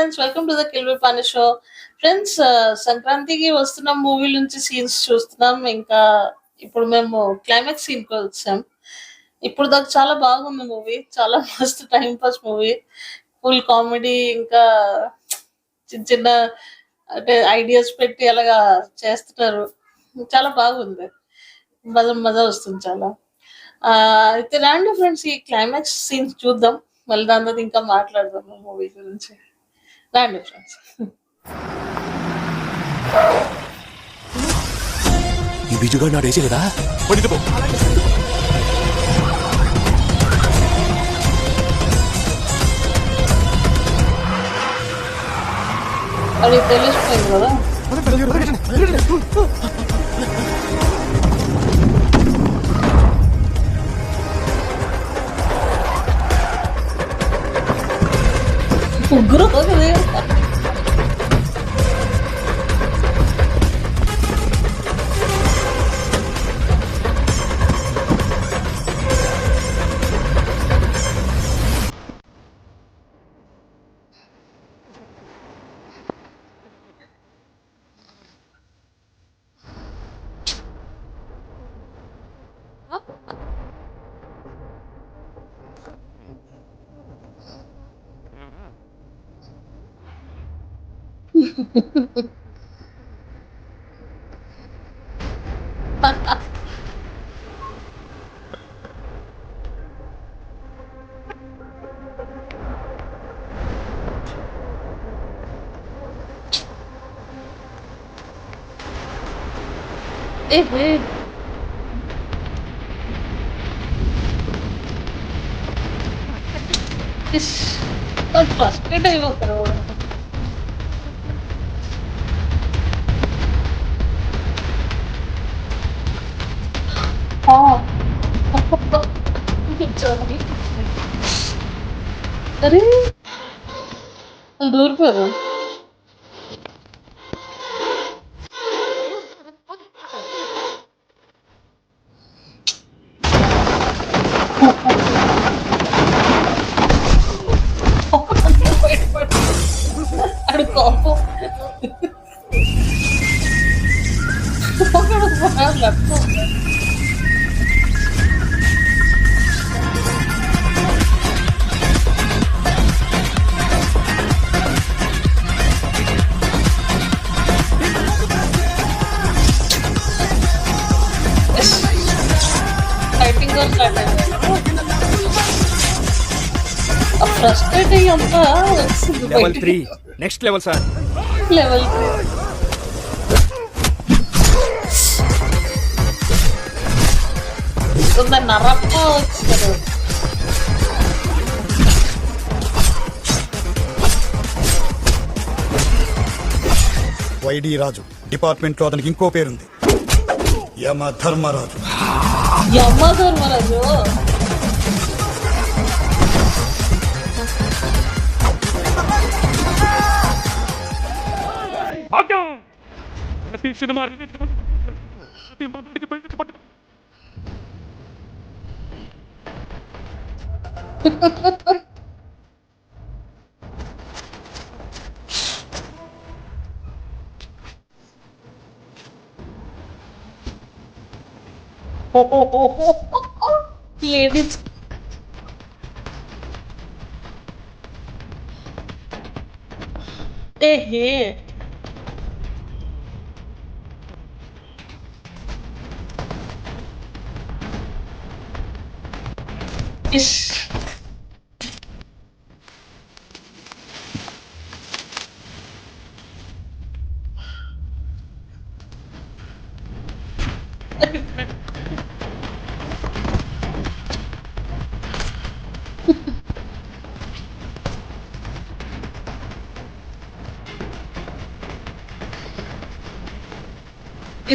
Friends, welcome to the Kilbi Pani show. Friends, సంక్రాంతికి వస్తున్న movie నుంచి సీన్స్ చూస్తున్నాం. ఇంకా ఇప్పుడు మేము క్లైమాక్స్ సీన్‌కి వచ్చాం. ఇప్పుడు దాకా చాలా బాగుంది మూవీ. చాలా మస్తు time pass movie. Full comedy, ఇంకా చిన్న చిన్న అంటే ఐడియాస్ పెట్టి అలాగా చేస్తున్నారు. చాలా బాగుంది. మజా మజా వస్తుంది చాలా. అయితే రండి ఫ్రెండ్స్, ఈ క్లైమాక్స్ సీన్స్ చూద్దాం. మళ్ళీ దాని తర్వాత ఇంకా మాట్లాడదాం మూవీ గురించి. రండి ఫ్రెండ్స్. ఈ బిజుగా నా డేసే కదా పడితే అది తెలిసిపోయింది కదా. ముగ్గురు ఒకరే. ఫ్రస్ట్రేట్ అయిపోతారు. అరే దూరిపోయారు. అడు కోపం ఫైటింగ్ స్టార్ట్ అయింది. ఫ్రస్ట్రేట్ అయ్యి అంతా వచ్చింది. Level 3 next level sir. Level 3 నరప్ప వచ్చారు. వైడి రాజు డిపార్ట్మెంట్ లో అతనికి ఇంకో పేరుంది, యమ ధర్మరాజు. యమ ధర్మరాజు లేడీస్ ఏహే ఇష్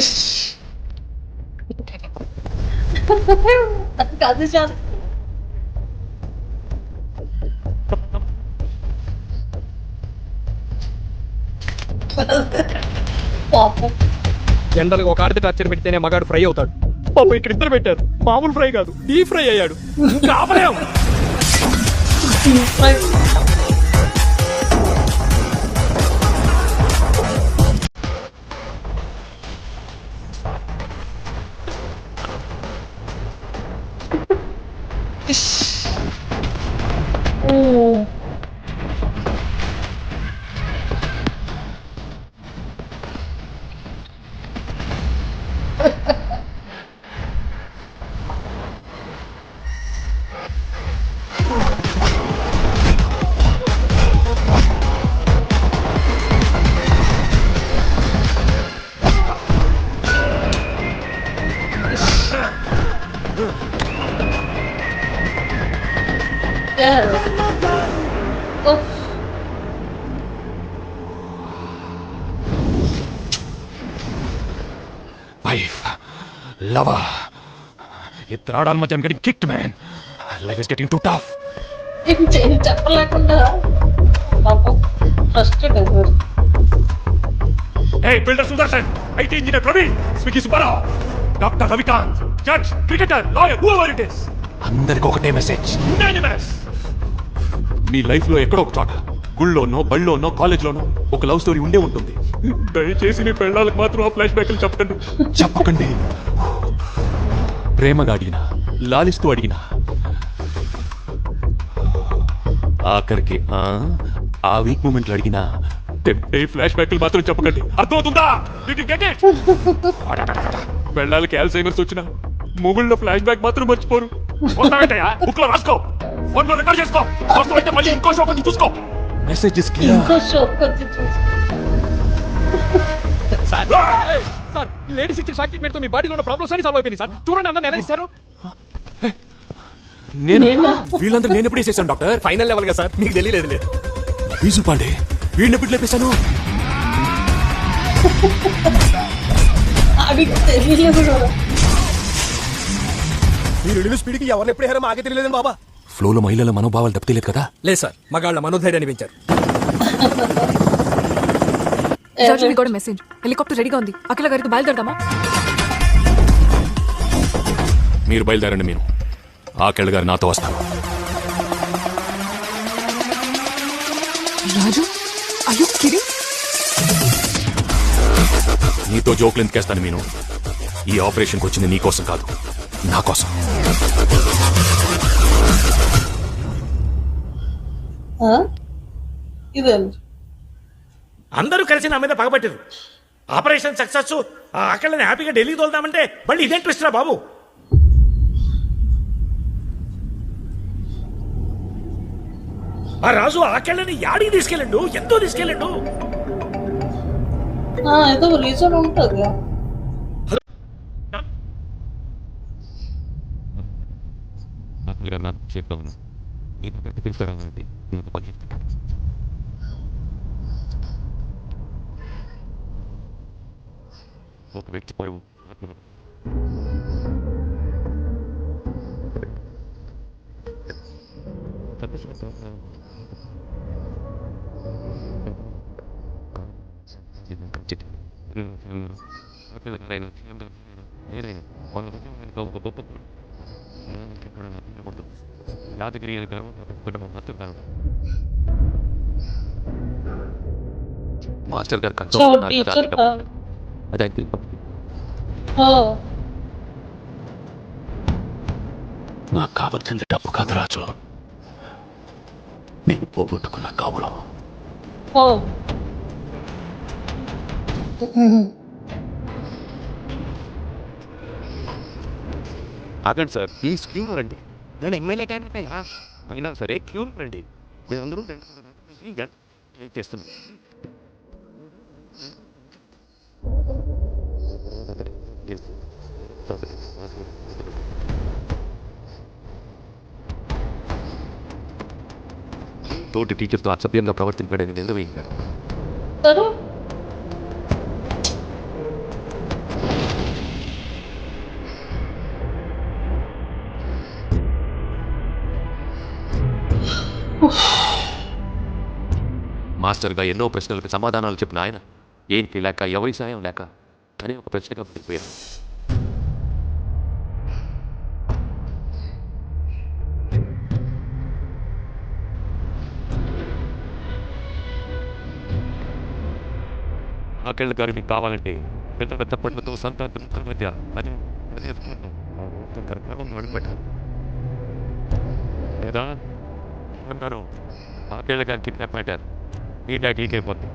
ఇష్ అది చాలు. పాపం జనరల్ గా ఒక ఆడితే టార్చర్ పెడితేనే మగాడు ఫ్రై అవుతాడు. పాప ఇక్కడ ఇద్దరు పెట్టారు, మామూలు ఫ్రై కాదు, డీప్ ఫ్రై అయ్యాడు. ఇష్. ఓ. Yeah. Oof. Wife, lover. ఈ త్రాడాల మధ్య I'm getting kicked, man. Life is getting too tough. ఏం చెప్పలేకుండా పాపం ఫ్రస్ట్రేట్ అయిపోయారు. Hey, Builder Sudarshan, IT Engineer Praveen, Swiggy Subbarao, Dr. Ravikant, Judge, Cricketer, Lawyer, whoever it is. అందరికి ఒకటే message. Unanimous. మీ లైఫ్లో ఎక్కడో ఒక చోట గుళ్ళోనో బళ్ళోనో కాలేజ్లోనో ఒక లవ్ స్టోరీ ఉండే ఉంటుంది. దయచేసి మీ పెళ్ళాలకు మాత్రం ఆ ఫ్లాష్ బ్యాక్లు చెప్పకండి. ప్రేమగా అడిగినా లాలిస్తూ అడిగినా ఆఖరికి ఆ వీక్ మూమెంట్లు అడిగినా ఫ్లాష్ బ్యాక్లు మాత్రం చెప్పకండి. అర్థమవుతుందా? పెళ్ళాలకి ఆల్జైమర్స్ వచ్చిన మూవీల్లో ఫ్లాష్ బ్యాక్ మాత్రం మర్చిపోరు. బుక్ లో రాసుకో, ఫోన్ లో రికార్డ్ చేసుకో. అవసరమైతే మళ్ళీ ఇంకో షో కొంచెం చూసుకో. Message is clear. ఇంకో షో కొంచెం చూసి సార్, లేడీస్ ఇచ్చిన షాక్ ట్రీట్మెంట్ తో మీ బాడీలో ఉన్న ప్రాబ్లమ్స్ అన్ని సాల్వ్ అయిపోయింది సార్. చూడండి అందరూ ఎలా ఇస్తారు. వీళ్ళందరూ నేను ఎప్పుడు వేసేసాను డాక్టర్? ఫైనల్ లెవెల్ గా సార్, మీకు తెలియలేదు. బీజు పాండే వీడిని ఎప్పుడు లేపేశాను? అడిగి తెలియలేదు కూడా. మీరు ఇల్లు స్పీడ్కి ఎవరిని ఎప్పుడు హేరో మాకే తెలియలేదు బాబా. ఫ్లోలో మహిళల మనోభావాలు దెబ్బతీయలేదు కదా? లేదు సార్, మగాళ్ళ మనోధైర్యాన్ని పెంచారు. జార్జ్ కూడా మెసేజ్, హెలికాప్టర్ రెడీగా ఉంది, అఖిల గారికి బయలుదేరదామా? మీరు బయలుదేరండి. మీరు ఆకెళ్ళ గారు నాతో వస్తారు. రాజు, are you kidding? నీతో జోకులు ఎందుకేస్తాను? నేను ఈ ఆపరేషన్కి వచ్చింది నీ కోసం కాదు, నా కోసం. ఇదేంటి? అందరూ కలిసి నా మీద పగబట్టారు. ఆపరేషన్ సక్సెస్, అక్కడని హ్యాపీగా ఢిల్లీకి తోలుదామంటే మళ్ళీ ఇదేం ట్విస్ట్ రా బాబు. ఆ రాజు ఆకెళ్ళని యాడికి తీసుకెళ్ళండు, ఎంతో తీసుకెళ్ళండు. ఏదో రీజన్ ఉంటుంది. ఒక వ్యక్తి పై యాదగిరి మాస్టర్ గారు టీచర్ అదే నాకు కావాల్సింది డబ్బు కాదు రాజు, నేను పోగొట్టుకున్న కావులో. ఆగండి సార్, ప్లీజ్ క్యూ రండి. నేను ఎమ్మెల్యే క్యాండిడేట్ అయినా సరే క్యూ రండి. మీరందరూ చేస్తున్నాం. తోటి టీచర్తో అసభ్యంగా ప్రవర్తించడానికి నిందవేయించారు. మాస్టర్గా ఎన్నో ప్రశ్నలకు సమాధానాలు చెప్పిన ఆయన ఏంటి లేక ఎవరి సాయం లేక అని ఒక ప్రశ్నగా పడిపోయారు. ఆకెళ్ళ గారు మీకు కావాలంటే పెద్ద పెద్ద పట్లతో సంతాన మధ్య అదే అదే పెట్టారు. లేదా అన్నారు ఆకేళ్ళ గారి కిడ్నాప్ మ్యాటర్ ఈ లీక్ అయిపోతుంది.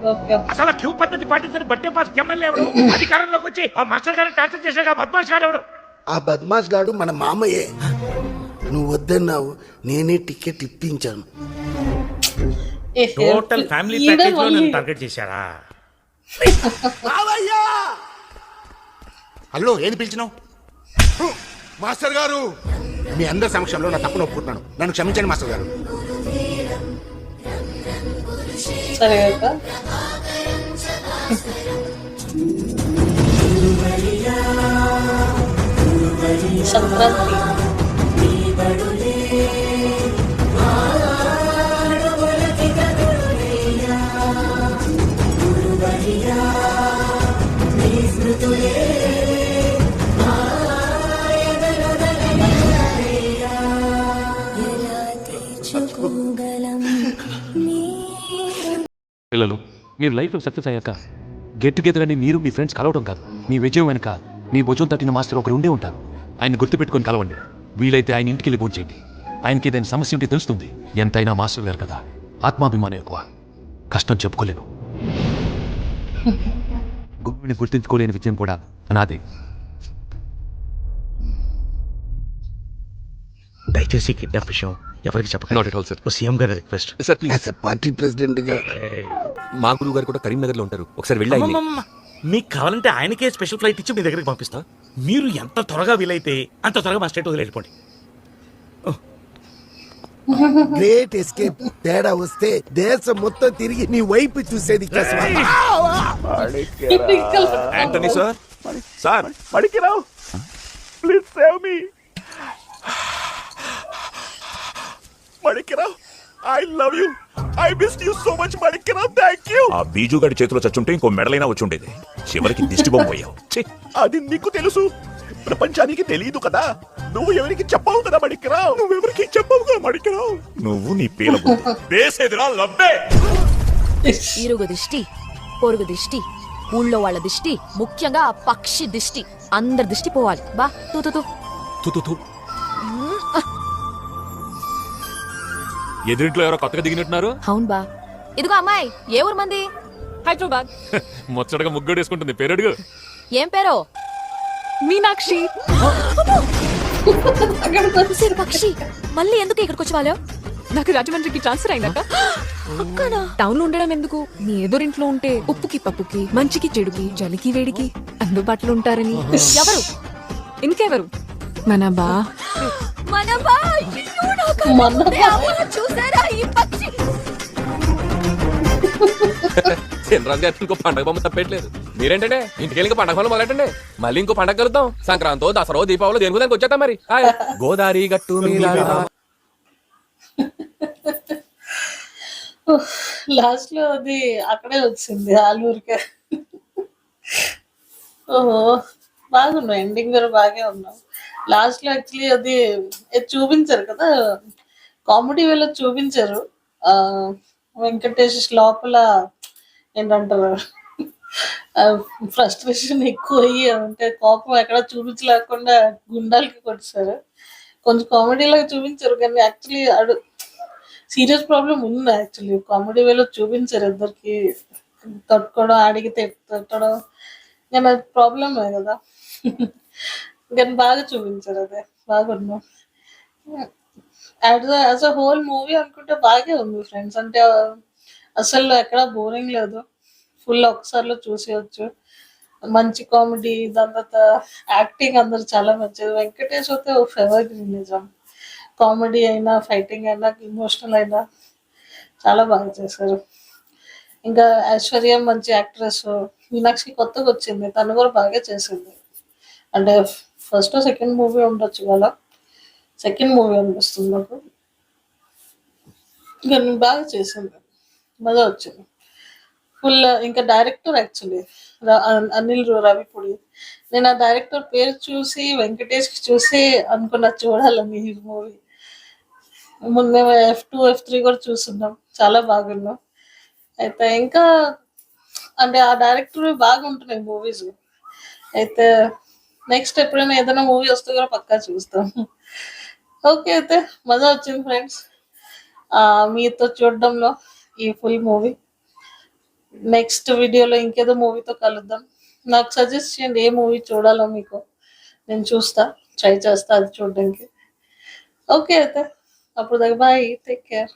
ఓకే. అసలు క్యూ పద్ధతి పాటించని బర్త్డే పాస్ ఎమ్మెల్యే ఎవరు? అధికారంలోకి వచ్చి ఆ మాస్టర్ గారిని టార్చర్ చేశాక బద్మాష్ గారు ఎవరు? ఆ బద్మాష్ గాడు మన మామయ్యే. నువ్వు వద్దన్నావు, నేనే టికెట్ ఇప్పించాను. టోటల్ ఫ్యామిలీ ప్యాకేజ్ లో నన్ను టార్గెట్ చేశారా? హలో, ఏది పిలిచినావు? మాస్టర్ గారు, మీ అందరి సమక్షంలో నా తప్పును ఒప్పుకుంటున్నాను. నన్ను క్షమించండి మాస్టర్ గారు. సరే కదా. సంక్రాంతి పిల్లలు, మీరు లైఫ్లో సక్సెస్ అయ్యాక గెట్ టుగెదర్ అని మీరు మీ ఫ్రెండ్స్ కలవడం కాదు, మీ విజయం వెనక మీ భుజం తట్టిన మాస్టర్ ఒకరు ఉండే ఉంటారు. ఆయన గుర్తుపెట్టుకొని కలవండి. వీలైతే ఆయన ఇంటికి వెళ్ళి చేయండి. ఆయనకి ఏదైనా సమస్య ఉంటే తెలుస్తుంది. ఎంతైనా మాస్టర్ గారు కదా, ఆత్మాభిమానం ఎక్కువ, కష్టం చెప్పుకోలేను. గురువుని గుర్తించుకోలేని విజయం కూడా నాదే. దయచేసి కిడ్నాప్ విషయం ఎవరికి చెప్పండి. Not at all sir. CM గారి request. Sir please. As a party president గా మా గురువు గారు కూడా కరీంనగర్లో ఉంటారు. ఒకసారి వెళ్ళి ఆయన్ని- అమ్మమ్మమ్మ. మీకు కావాలంటే ఆయనకే స్పెషల్ ఫ్లైట్ ఇచ్చి మీ దగ్గరికి పంపిస్తా. మీరు ఎంత త్వరగా వీలైతే అంత త్వరగా మా స్టేట్ వదిలి వెళ్ళిపోండి. Great escape. తేడా వస్తే దేశం మొత్తం తిరిగి నీ వైపు చూసేది. Antony sir, sir Padikirao, please save me. Manikirao, I love you, I miss you so much Manikirao, thank you. ఆ బీజుగాడి చేతిలో చచ్చుంటే ఇంకో మెడలైనా వచ్చి ఉండేది. చివరికి దిష్టి బొమ్మ పోయావు. అది నీకు తెలుసు, ప్రపంచానికి తెలియదు కదా. నువ్వు ఎవరికి చెప్పావు కదా మణికిరావు, నువ్వెవరికి చెప్పావు కదా మణికిరావు. నువ్వు నీ పేల వేసేదిరా లబ్బే. ఇరుగు దిష్టి, పొరుగు దిష్టి, ఊళ్ళో వాళ్ళ దిష్టి, ముఖ్యంగా ఆ పక్షి దిష్టి, అందరి దిష్టి పోవాలి. బా తూ తూ తూ. తూ. ఎదురింట్లో ఎవరో కొత్తగా దిగినట్టున్నారు. అవును బా. ఇదిగో అమ్మాయి, ఏ ఊరు మంది? హైదరాబాద్. ముచ్చటగా ముగ్గుడు వేసుకుంటుంది. పేరు అడుగు. ఏం పేరు? మీనాక్షి. చూసేరు పక్షి, మళ్ళీ ఎందుకు ఇక్కడికి వచ్చి వాళ్ళు? నాకు రాజమండ్రికి ట్రాన్స్ఫర్ అయిందట. టౌన్ లో ఉండడం ఎందుకు, మీ ఎదురింట్లో ఉంటే ఉప్పుకి పప్పుకి, మంచికి చెడుకి, చలికి వేడికి అందుబాటులో ఉంటారని. ఎవరు? ఇంకెవరు, మన బా. మన బా. అయ్యో, నాకు అదే అమ్మ, చూసారా ఈ పక్షి? చంద్రరాజు గారికి ఇంకో పండగ బొమ్మ తప్పేట్లేదు. మీరేంటంటే ఇంటికి వెళ్ళి పండగ పనులు మొదలెట్టండి. మళ్ళీ ఇంకో పండగ కలుద్దాం. సంక్రాంతి, దసరా, దీపావళి దేనికి దానికి వచ్చేద్దాం మరి. హాయ్. గోదావరి గట్టు మీద లాస్ట్ లో అది అక్కడే వచ్చింది, ఆలూరుకే. ఓహో, బాగున్నావు. ఎండింగ్ కూడా బాగా ఉన్నావు. లాస్ట్ లో యాక్చువల్లీ అది చూపించారు కదా, కామెడీ వేలో చూపించారు. వెంకటేష్ లోపల ఏంటంటారు, ఫ్రస్ట్రేషన్ ఎక్కువ అయ్యి, అంటే కోపం ఎక్కడ చూపించలేకుండా గుండాలకి కొట్టారు. కొంచెం కామెడీలాగా చూపించారు, కానీ యాక్చువల్లీ సీరియస్ ప్రాబ్లం ఉంది. యాక్చువల్లీ కామెడీ వేలో చూపించారు, ఇద్దరికి తట్టుకోవడం, ఆడికి తట్టడం, కానీ అది ప్రాబ్లమే కదా. కానీ బాగా చూపించారు, అదే బాగున్నాం. యాజ్ అ హోల్ మూవీ అనుకుంటే బాగా ఉంది ఫ్రెండ్స్. అంటే అసలు ఎక్కడ బోరింగ్ లేదు, ఫుల్ ఒకసారిలో చూసేయచ్చు. మంచి కామెడీ, దాని తర్వాత యాక్టింగ్ అందరు చాలా మంచిది. వెంకటేష్ అయితే ఫెవర్ నిజం. కామెడీ అయినా, ఫైటింగ్ అయినా, ఇమోషనల్ అయినా చాలా బాగా చేశారు. ఇంకా ఐశ్వర్య మంచి యాక్ట్రెస్. మీనాక్షి కొత్తగా వచ్చింది, తను కూడా బాగా చేసింది. అంటే ఫస్ట్ సెకండ్ మూవీ ఉండొచ్చు కదా, సెకండ్ మూవీ అనిపిస్తుంది నాకు. ఇంకా బాగా చేసింది, మజా వచ్చింది ఫుల్. ఇంకా డైరెక్టర్ యాక్చువల్లీ అనిల్ రవిపూడి. నేను ఆ డైరెక్టర్ పేరు చూసి వెంకటేష్ చూసి అనుకున్నా చూడాలని ఈ మూవీ. ముందు మేము F2, F3 కూడా చూస్తున్నాం, చాలా బాగున్నాం. అయితే ఇంకా అంటే ఆ డైరెక్టర్ బాగుంటున్నాయి మూవీస్. అయితే నెక్స్ట్ ఎప్పుడైనా ఏదైనా మూవీ వస్తే కూడా పక్కా చూస్తాం. ఓకే అయితే మజా వచ్చింది ఫ్రెండ్స్ మీతో చూడడంలో ఈ ఫుల్ మూవీ. నెక్స్ట్ వీడియోలో ఇంకేదో మూవీతో కలుద్దాం. నాకు సజెస్ట్ చేయండి ఏ మూవీ చూడాలో మీకు, నేను చూస్తా, ట్రై చేస్తా అది చూడడానికి. ఓకే అయితే అప్పుడు దాకా బాయ్, టేక్ కేర్.